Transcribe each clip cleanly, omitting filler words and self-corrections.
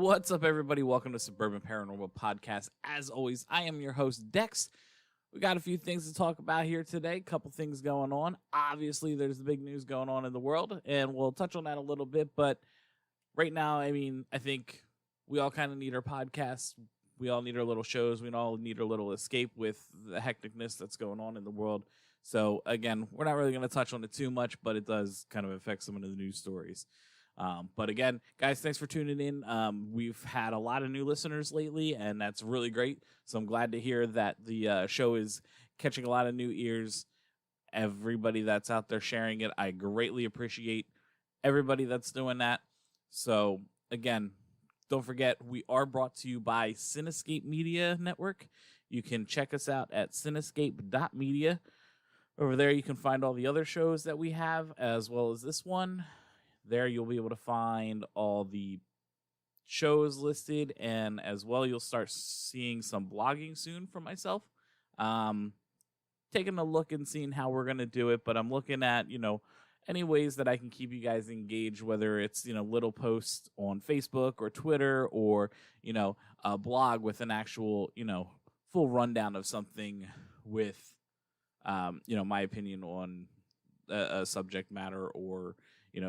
What's up, everybody? Welcome to Suburban Paranormal Podcast. As always, I am your host, Dex. We got a few things to talk about here today. A couple things going on. Obviously, there's the big news going on in the world, and we'll touch on that a little bit. But right now, I think we all kind of need our podcasts. We all need our little shows. We all need our little escape with the hecticness that's going on in the world. So, again, we're not really going to touch on it too much, but it does kind of affect some of the news stories. But again, guys, thanks for tuning in. We've had a lot of new listeners lately, and that's really great. So I'm glad to hear that the show is catching a lot of new ears. Everybody that's out there sharing it, I greatly appreciate everybody that's doing that. So again, don't forget, we are brought to you by Cinescape Media Network. You can check us out at cinescape.media. Over there, you can find all the other shows that we have, as well as this one. There you'll be able to find all the shows listed, and as well you'll start seeing some blogging soon from myself. Taking a look and seeing how we're going to do it, but I'm looking at, any ways that I can keep you guys engaged, whether it's, little posts on Facebook or Twitter or, a blog with an actual, full rundown of something with, my opinion on a subject matter or,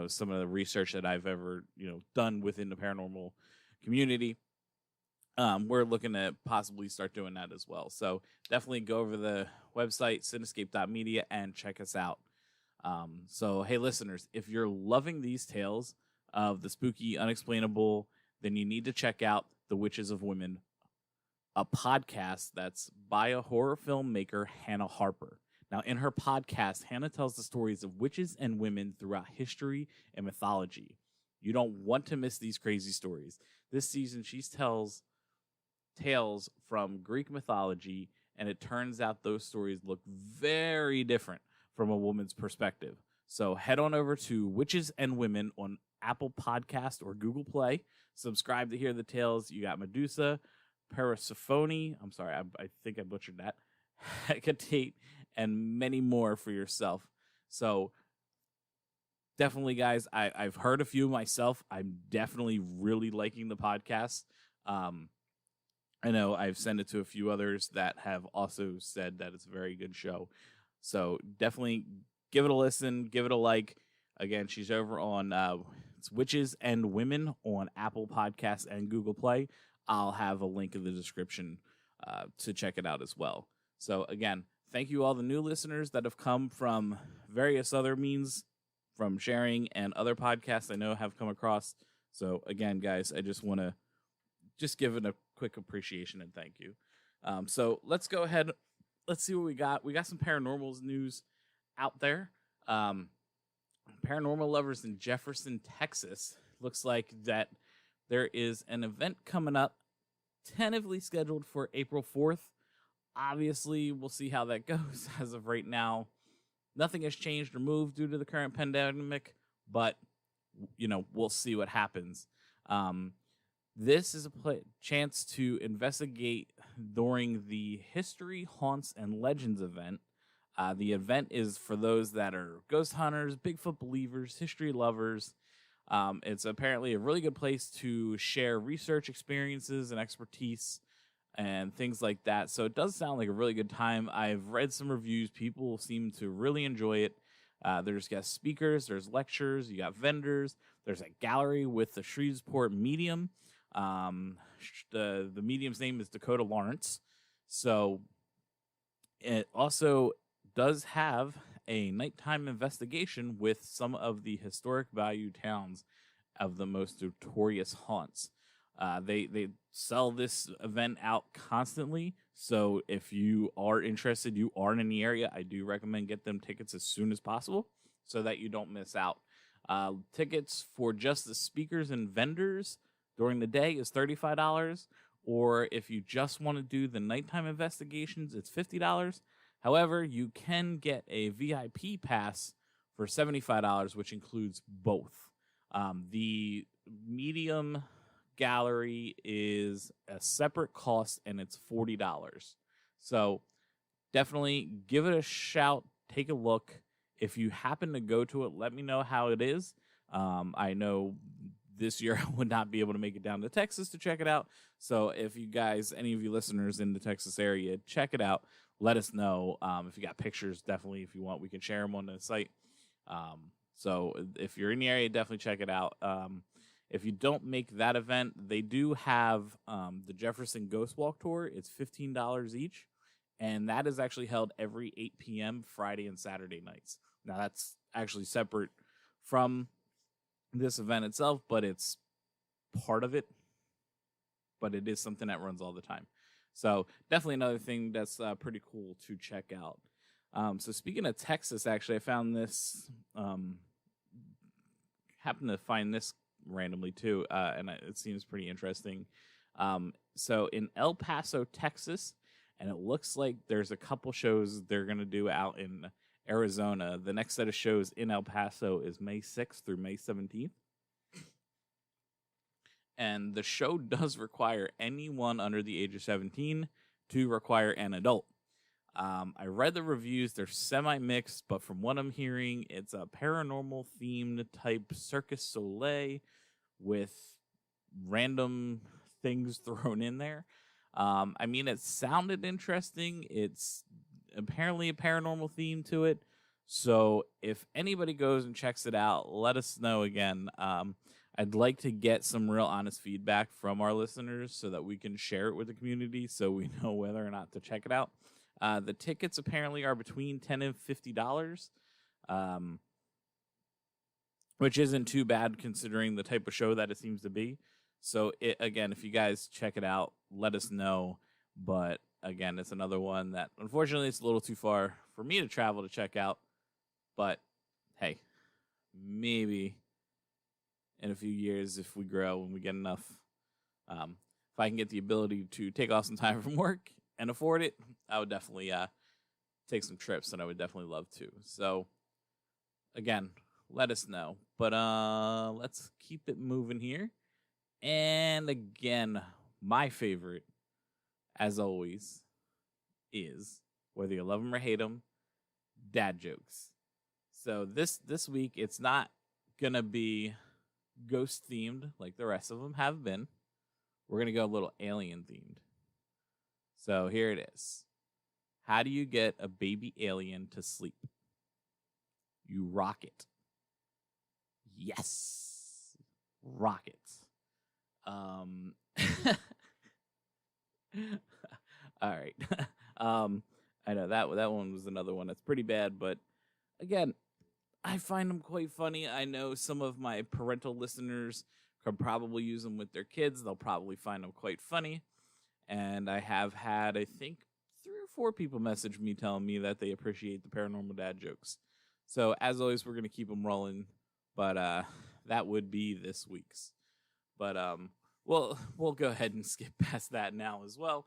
some of the research that I've ever, done within the paranormal community. We're looking to possibly start doing that as well. So definitely go over the website, cinescape.media, and check us out. So, hey, listeners, if you're loving these tales of the spooky, unexplainable, then you need to check out The Witches of Women, a podcast that's by a horror filmmaker, Hannah Harper. Now, in her podcast, Hannah tells the stories of witches and women throughout history and mythology. You don't want to miss these crazy stories. This season, she tells tales from Greek mythology, and it turns out those stories look very different from a woman's perspective. So head on over to Witches and Women on Apple Podcast or Google Play. Subscribe to hear the tales. You got Medusa, Persephone. I'm sorry, I think I butchered that. Hecate, and many more for yourself. So definitely, guys, I've heard a few myself. I'm definitely really liking the podcast. I know I've sent it to a few others that have also said that it's a very good show. So definitely give it a listen, give it a like. Again, she's over on it's Witches and Women on Apple Podcasts and Google Play. I'll have a link in the description to check it out as well. So again, thank you all the new listeners that have come from various other means, from sharing and other podcasts I know have come across. So again, guys, I just want to give it a quick appreciation and thank you. So let's go ahead. Let's see what we got. We got some paranormal news out there. Paranormal lovers in Jefferson, Texas. Looks like that there is an event coming up, tentatively scheduled for April 4th. Obviously, we'll see how that goes. As of right now, nothing has changed or moved due to the current pandemic, but, we'll see what happens. This is a chance to investigate during the History, Haunts, and Legends event. The event is for those that are ghost hunters, Bigfoot believers, history lovers. It's apparently a really good place to share research experiences and expertise and things like that. So it does sound like a really good time. I've read some reviews. People seem to really enjoy it. There's guest speakers, there's lectures, you got vendors, there's a gallery with the Shreveport medium. The medium's name is Dakota Lawrence. So it also does have a nighttime investigation with some of the historic value towns of the most notorious haunts. They sell this event out constantly, so if you are interested, you aren't in the area, I do recommend get them tickets as soon as possible so that you don't miss out. Tickets for just the speakers and vendors during the day is $35, or if you just want to do the nighttime investigations, it's $50. However, you can get a VIP pass for $75, which includes both. The medium gallery is a separate cost, and it's $40. So definitely give it a shout. Take a look. If you happen to go to it, let me know how it is. I know this year I would not be able to make it down to Texas to check it out. So if you guys, any of you listeners in the Texas area, check it out. Let us know. If you got pictures, definitely, if you want, we can share them on the site. So if you're in the area, definitely check it out. If you don't make that event, they do have the Jefferson Ghost Walk Tour. It's $15 each, and that is actually held every 8 p.m. Friday and Saturday nights. Now, that's actually separate from this event itself, but it's part of it. But it is something that runs all the time. So definitely another thing that's pretty cool to check out. So speaking of Texas, actually, I found this, happened to find this randomly too, and it seems pretty interesting. So in El Paso, Texas, and it looks like there's a couple shows they're going to do out in Arizona. The next set of shows in El Paso is May 6th through May 17th. And the show does require anyone under the age of 17 to require an adult. I read the reviews. They're semi-mixed, but from what I'm hearing, it's a paranormal-themed type Cirque du Soleil with random things thrown in there. I mean, it sounded interesting. It's apparently a paranormal theme to it. So if anybody goes and checks it out, let us know again. I'd like to get some real honest feedback from our listeners so that we can share it with the community so we know whether or not to check it out. The tickets apparently are between $10 and $50, which isn't too bad considering the type of show that it seems to be. So, again, if you guys check it out, let us know. But, again, it's another one that, unfortunately, it's a little too far for me to travel to check out. But, hey, maybe in a few years, if we grow and we get enough, if I can get the ability to take off some time from work and afford it, I would definitely take some trips, and I would definitely love to. So, again, let us know. But let's keep it moving here. And again, my favorite, as always, is, whether you love them or hate them, dad jokes. So this week, it's not going to be ghost-themed like the rest of them have been. We're going to go a little alien-themed. So here it is. How do you get a baby alien to sleep? You rock it. Yes. Rock it. All right. I know that one was another one that's pretty bad, but again, I find them quite funny. I know some of my parental listeners could probably use them with their kids. They'll probably find them quite funny. And I have had, I think, 3 or 4 people message me telling me that they appreciate the paranormal dad jokes. So, as always, we're going to keep them rolling. But that would be this week's. But we'll go ahead and skip past that now as well.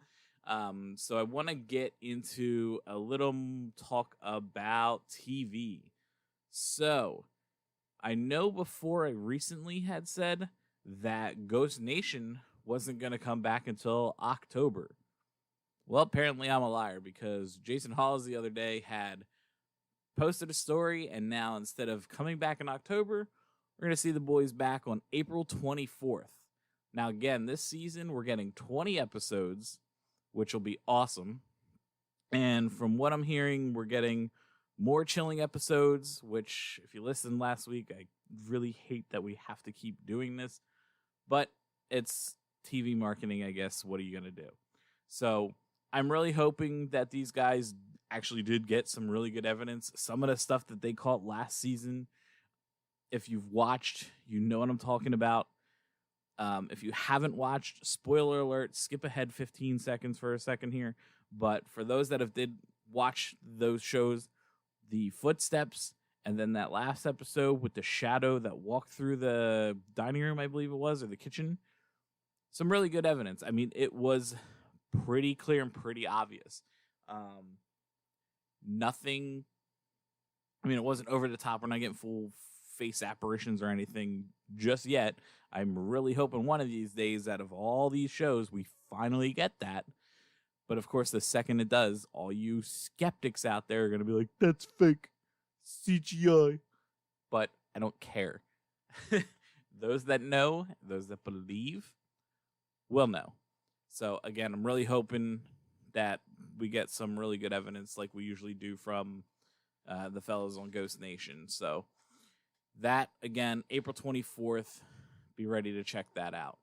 So I want to get into a little talk about TV. So I know before I recently had said that Ghost Nation wasn't going to come back until October. Well, apparently I'm a liar, because Jason Hawes the other day had posted a story, and now instead of coming back in October, we're going to see the boys back on April 24th. Now, again, this season we're getting 20 episodes, which will be awesome. And from what I'm hearing, we're getting more chilling episodes, which, if you listened last week, I really hate that we have to keep doing this. But it's TV marketing, I guess. What are you going to do? So I'm really hoping that these guys actually did get some really good evidence. Some of the stuff that they caught last season, if you've watched, you know what I'm talking about. If you haven't watched, spoiler alert, skip ahead 15 seconds for a second here. But for those that did watch those shows, the footsteps, and then that last episode with the shadow that walked through the dining room, I believe it was, or the kitchen, some really good evidence. I mean, it was pretty clear and pretty obvious. Nothing, I mean, it wasn't over the top. We're not getting full face apparitions or anything just yet. I'm really hoping one of these days, out of all these shows, we finally get that. But of course, the second it does, all you skeptics out there are going to be like, that's fake CGI. But I don't care. those that know, those that believe, will know. So again, I'm really hoping that we get some really good evidence like we usually do from the fellows on Ghost Nation. So that, again, April 24th, be ready to check that out.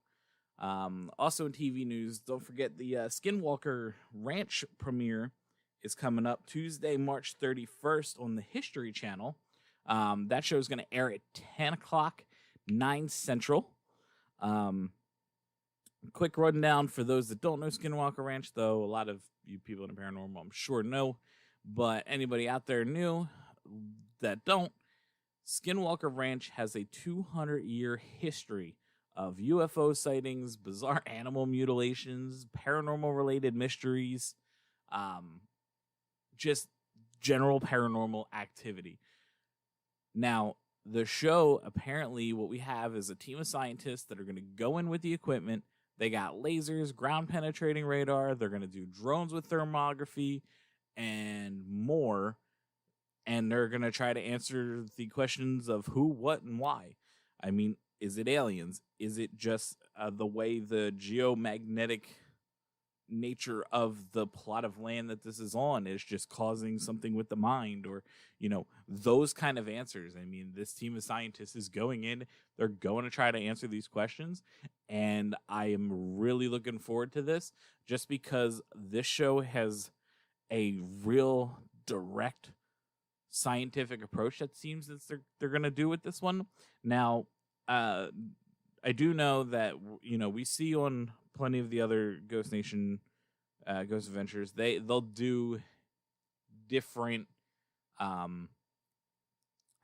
Also in TV news, don't forget the Skinwalker Ranch premiere is coming up Tuesday, March 31st on the History Channel. That show is going to air at 10 o'clock, 9 Central. Quick rundown for those that don't know Skinwalker Ranch, though a lot of you people in the paranormal, I'm sure, know. But anybody out there new that don't, Skinwalker Ranch has a 200-year history of UFO sightings, bizarre animal mutilations, paranormal-related mysteries, just general paranormal activity. Now, the show, apparently, what we have is a team of scientists that are going to go in with the equipment. They got lasers, ground-penetrating radar. They're going to do drones with thermography and more. And they're going to try to answer the questions of who, what, and why. I mean, is it aliens? Is it just the way the geomagnetic nature of the plot of land that this is on is just causing something with the mind, or those kind of answers? I mean, this team of scientists is going in, they're going to try to answer these questions, and I am really looking forward to this, just because this show has a real direct scientific approach that seems that they're going to do with this one. Now, I do know that we see on plenty of the other Ghost Nation, Ghost Adventures, they'll do different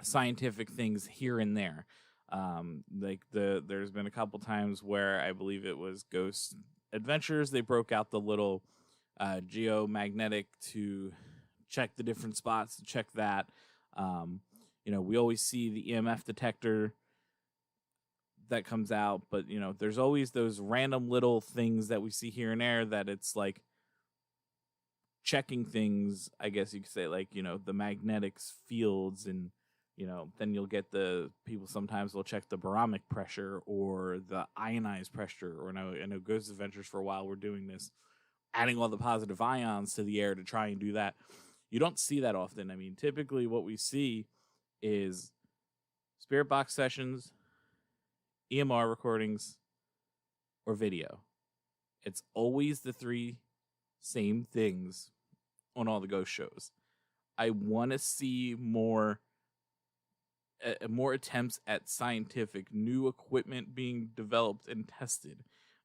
scientific things here and there. There's been a couple times where I believe it was Ghost Adventures, they broke out the little geomagnetic to check the different spots, to check that. We always see the EMF detector that comes out, but there's always those random little things that we see here and there that it's like checking things, I guess you could say, like the magnetics fields, and then you'll get the people sometimes will check the barometric pressure or the ionized pressure, or I know Ghost Adventures for a while were doing this, adding all the positive ions to the air to try and do that. You don't see that often. I mean, typically what we see is spirit box sessions, EMR recordings, or video. It's always the three same things on all the ghost shows. I want to see more attempts at scientific new equipment being developed and tested.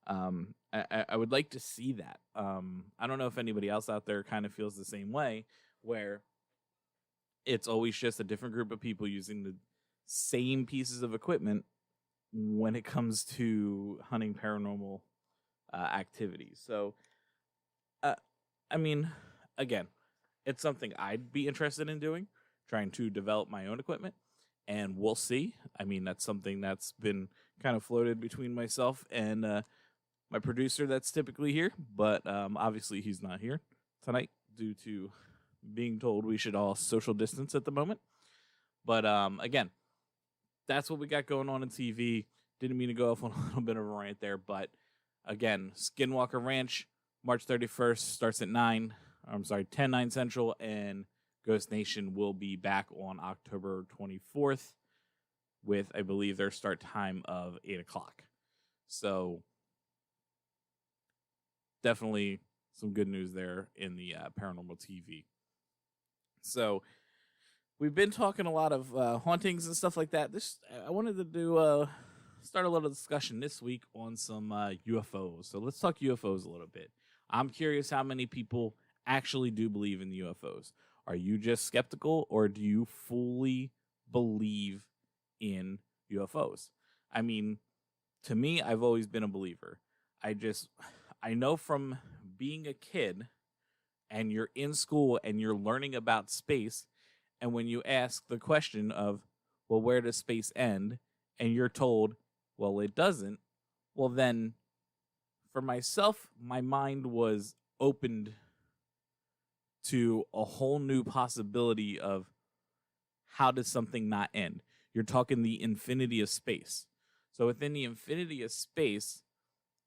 I would like to see that. I don't know if anybody else out there kind of feels the same way, where it's always just a different group of people using the same pieces of equipment when it comes to hunting paranormal activities. So, I mean, again, it's something I'd be interested in doing, trying to develop my own equipment, and we'll see. I mean, that's something that's been kind of floated between myself and my producer that's typically here, but obviously he's not here tonight due to being told we should all social distance at the moment. But again, that's what we got going on in TV. Didn't mean to go off on a little bit of a rant there, but again, Skinwalker Ranch, March 31st, starts at 10, 9 Central, and Ghost Nation will be back on October 24th with, I believe, their start time of 8 o'clock. So definitely some good news there in the paranormal TV. So we've been talking a lot of hauntings and stuff like that. I wanted to do start a little discussion this week on some UFOs. So let's talk UFOs a little bit. I'm curious how many people actually do believe in the UFOs. Are you just skeptical, or do you fully believe in UFOs? I mean, to me, I've always been a believer. I know from being a kid and you're in school and you're learning about space, and when you ask the question of, well, where does space end? And you're told, well, it doesn't. Well, then for myself, my mind was opened to a whole new possibility of how does something not end? You're talking the infinity of space. So within the infinity of space,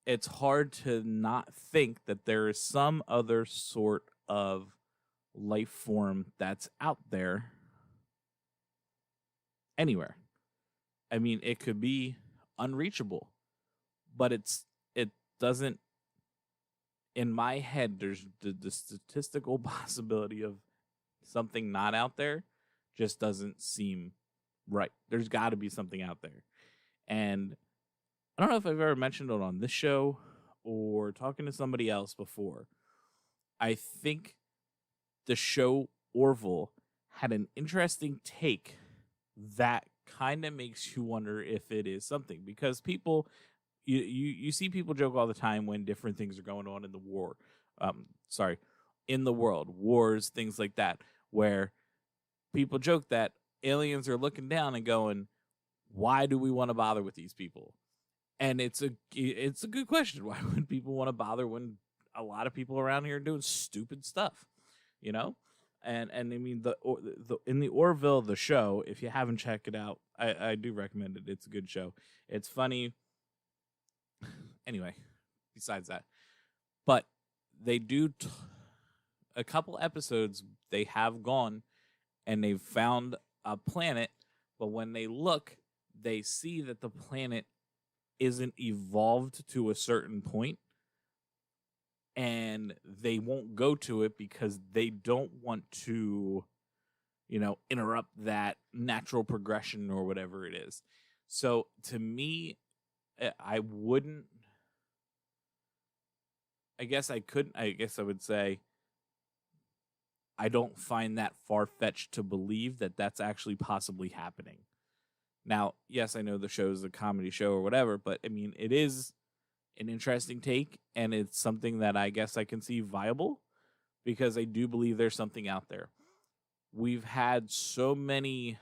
it's hard to not think that there is some other sort of life form that's out there anywhere. I mean, it could be unreachable, but it doesn't, in my head, there's the statistical possibility of something not out there just doesn't seem right. There's got to be something out there. And I don't know if I've ever mentioned it on this show or talking to somebody else before. I think the show Orville had an interesting take that kind of makes you wonder if it is something, because people, you see people joke all the time when different things are going on in the in the world, wars, things like that, where people joke that aliens are looking down and going, why do we want to bother with these people? And it's a good question. Why would people want to bother when a lot of people around here are doing stupid stuff, you know? And I mean, the in the Orville, the show, if you haven't checked it out, I do recommend it. It's a good show. It's funny. Anyway, besides that, but they do a couple episodes. They have gone and they've found a planet, but when they look, they see that the planet isn't evolved to a certain point, and they won't go to it because they don't want to, interrupt that natural progression or whatever it is. So to me, I would say I don't find that far-fetched to believe that that's actually possibly happening. Now, yes, I know the show is a comedy show or whatever, but I mean, it is an interesting take, and it's something that I guess I can see viable, because I do believe there's something out there. We've had so many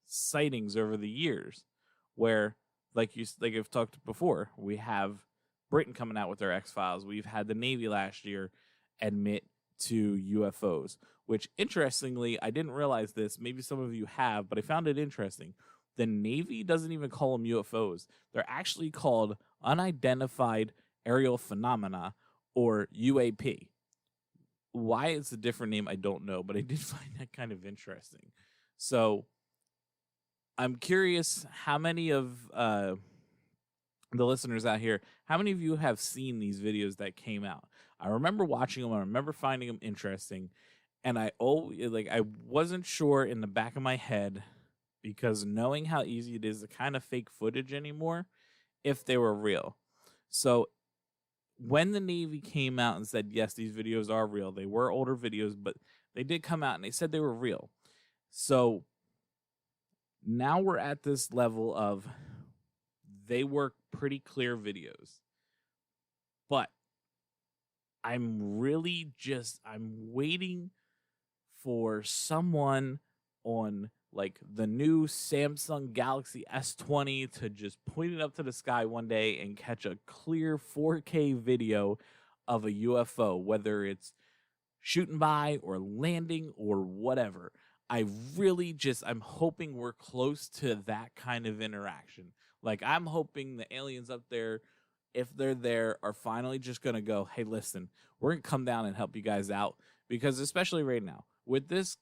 sightings over the years where, like I've talked before, we have Britain coming out with their X-Files. We've had the Navy last year admit to UFOs, which, interestingly, I didn't realize this. Maybe some of you have, but I found it interesting. The Navy doesn't even call them UFOs. They're actually called unidentified aerial phenomena, or UAP. Why it's a different name, I don't know, but I did find that kind of interesting. So I'm curious how many of the listeners out here, how many of you have seen these videos that came out? I remember watching them. I remember finding them interesting. And I wasn't sure in the back of my head, because knowing how easy it is to kind of fake footage anymore, if they were real. So when the Navy came out and said, yes, these videos are real, they were older videos, but they did come out and they said they were real. So now we're at this level of, they were pretty clear videos. But I'm waiting for someone on like the new Samsung Galaxy S20 to just point it up to the sky one day and catch a clear 4K video of a UFO, whether it's shooting by or landing or whatever. I'm hoping we're close to that kind of interaction. Like, I'm hoping the aliens up there, if they're there, are finally just going to go, hey, listen, we're going to come down and help you guys out. Because especially right now, with this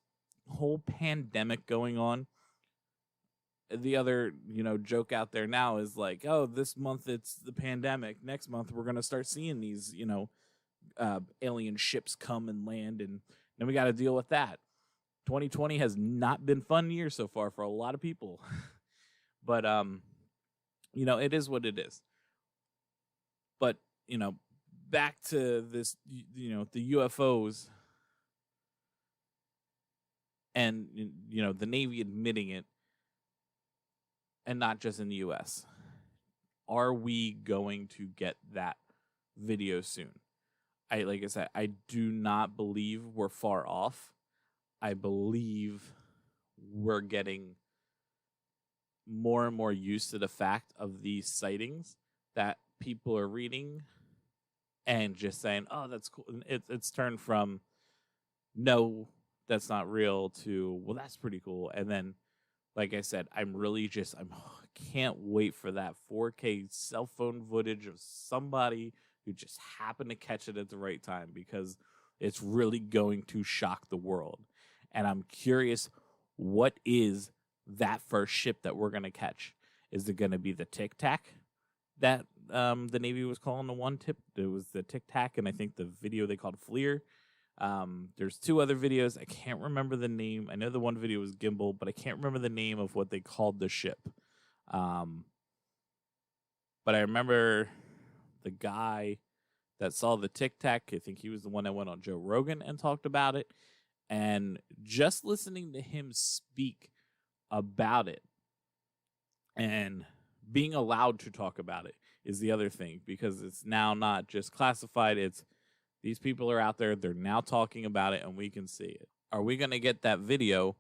whole pandemic going on, the other joke out there now is like, oh, this month it's the pandemic, next month we're going to start seeing these alien ships come and land, and then we got to deal with that. 2020 has not been fun year so far for a lot of people. But it is what it is. But back to this, the UFOs, and the Navy admitting it, and not just in the US. Are we going to get that video soon? Like I said, I do not believe we're far off. I believe we're getting more and more used to the fact of these sightings that people are reading and just saying, oh, that's cool. It's turned from, no, that's not real, to, well, that's pretty cool. And then, like I said, I'm can't wait for that 4K cell phone footage of somebody who just happened to catch it at the right time, because it's really going to shock the world. And I'm curious, what is that first ship that we're going to catch? Is it going to be the Tic Tac that the Navy was calling the one tip? It was the Tic Tac, and I think the video they called Fleer. There's two other videos. I can't remember the name. I know the one video was Gimbal, but I can't remember the name of what they called the ship. But I remember the guy that saw the Tic Tac. I think he was the one that went on Joe Rogan and talked about it. And just listening to him speak about it and being allowed to talk about it is the other thing, because it's now not just classified. It's these people are out there. They're now talking about it, and we can see it. Are we going to get that video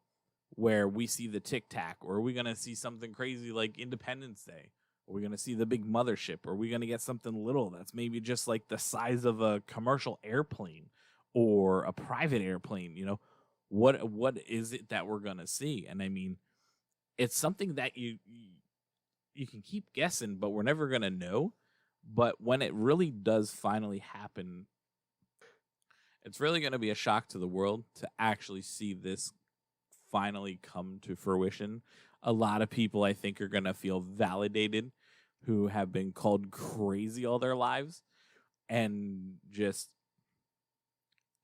where we see the Tic Tac? Or are we going to see something crazy like Independence Day? Are we going to see the big mothership? Are we going to get something little that's maybe just like the size of a commercial airplane or a private airplane? You know, what is it that we're going to see? And I mean, it's something that you can keep guessing, but we're never going to know. But when it really does finally happen, it's really going to be a shock to the world to actually see this finally come to fruition. A lot of people, I think, are going to feel validated, who have been called crazy all their lives. And just,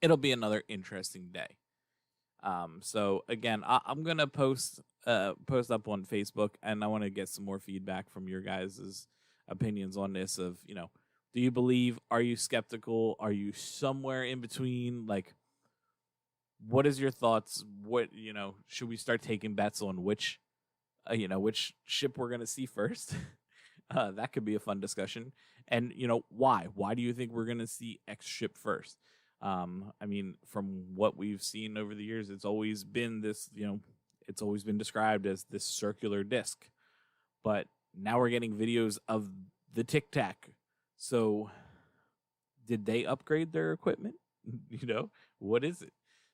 it'll be another interesting day. So again, I'm going to post up on Facebook, and I want to get some more feedback from your guys' opinions on this of, you know, do you believe? Are you skeptical? Are you somewhere in between? Like, what is your thoughts? What, you know, should we start taking bets on which ship we're going to see first? That could be a fun discussion. And, you know, why? Why do you think we're going to see X ship first? I mean, from what we've seen over the years, it's always been this, you know, it's always been described as this circular disc. But now we're getting videos of the Tic Tac. So did they upgrade their equipment? You know, what is it?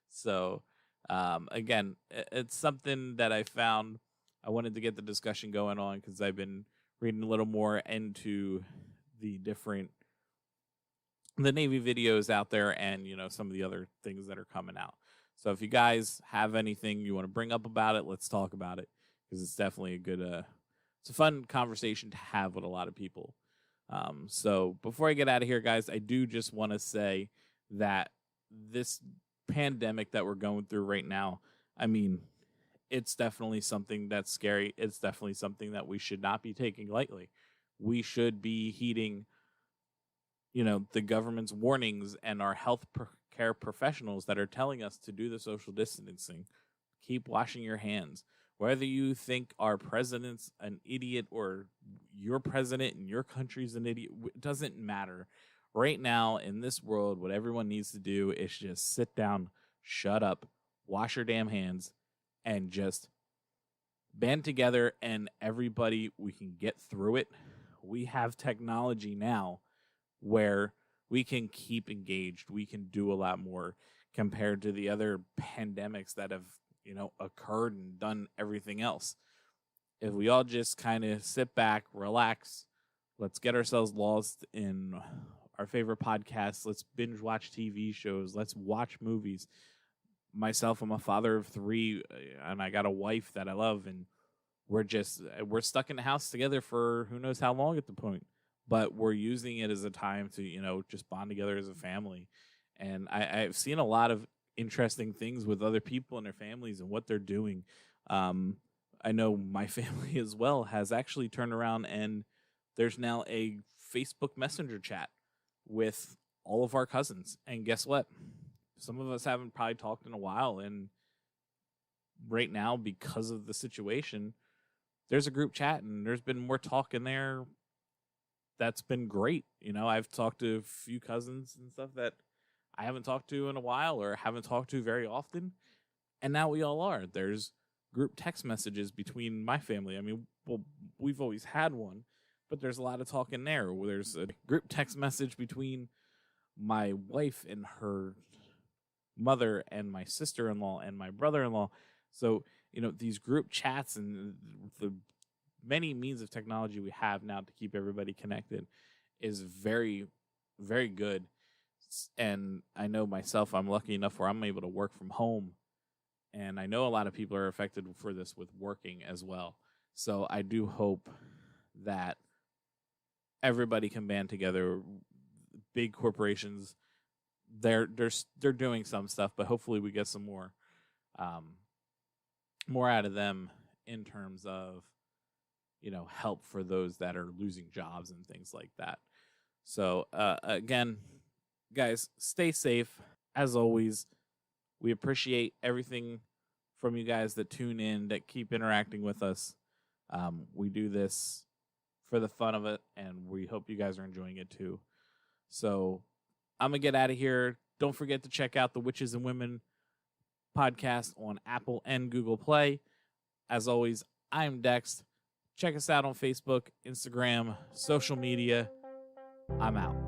So, again, it's something that I found. I wanted to get the discussion going on because I've been reading a little more into the Navy videos out there, and, you know, some of the other things that are coming out. So if you guys have anything you want to bring up about it, let's talk about it, because it's definitely a good, it's a fun conversation to have with a lot of people. So before I get out of here, guys, I do just want to say that this pandemic that we're going through right now, I mean, it's definitely something that's scary. It's definitely something that we should not be taking lightly. We should be heeding, you know, the government's warnings and our health care professionals that are telling us to do the social distancing. Keep washing your hands. Whether you think our president's an idiot or your president in your country's an idiot, it doesn't matter. Right now in this world, what everyone needs to do is just sit down, shut up, wash your damn hands, and just band together, and everybody, we can get through it. We have technology now where we can keep engaged. We can do a lot more compared to the other pandemics that have, you know, occurred and done everything else. If we all just kind of sit back, relax, let's get ourselves lost in our favorite podcasts. Let's binge watch TV shows. Let's watch movies. Myself, I'm a father of 3, and I got a wife that I love, and we're stuck in the house together for who knows how long at the point, but we're using it as a time to, you know, just bond together as a family. And I've seen a lot of interesting things with other people and their families and what they're doing. I know my family as well has actually turned around, and there's now a Facebook Messenger chat with all of our cousins. And guess what? Some of us haven't probably talked in a while, and right now, because of the situation, there's a group chat, and there's been more talk in there. That's been great. You know, I've talked to a few cousins and stuff that I haven't talked to in a while or haven't talked to very often, and now we all are. There's group text messages between my family. I mean, well, we've always had one, but there's a lot of talk in there. There's a group text message between my wife and her mother and my sister-in-law and my brother-in-law. So, you know, these group chats and the many means of technology we have now to keep everybody connected is very, very good. And I know myself, I'm lucky enough where I'm able to work from home. And I know a lot of people are affected for this with working as well. So I do hope that everybody can band together. Big corporations, they're doing some stuff, but hopefully we get some more out of them in terms of, help for those that are losing jobs and things like that. So again, guys, stay safe. As always, we appreciate everything from you guys that tune in, that keep interacting with us. We do this for the fun of it, and we hope you guys are enjoying it too. So I'm going to get out of here. Don't forget to check out the Witches and Women podcast on Apple and Google Play. As always, I'm Dex. Check us out on Facebook, Instagram, social media. I'm out.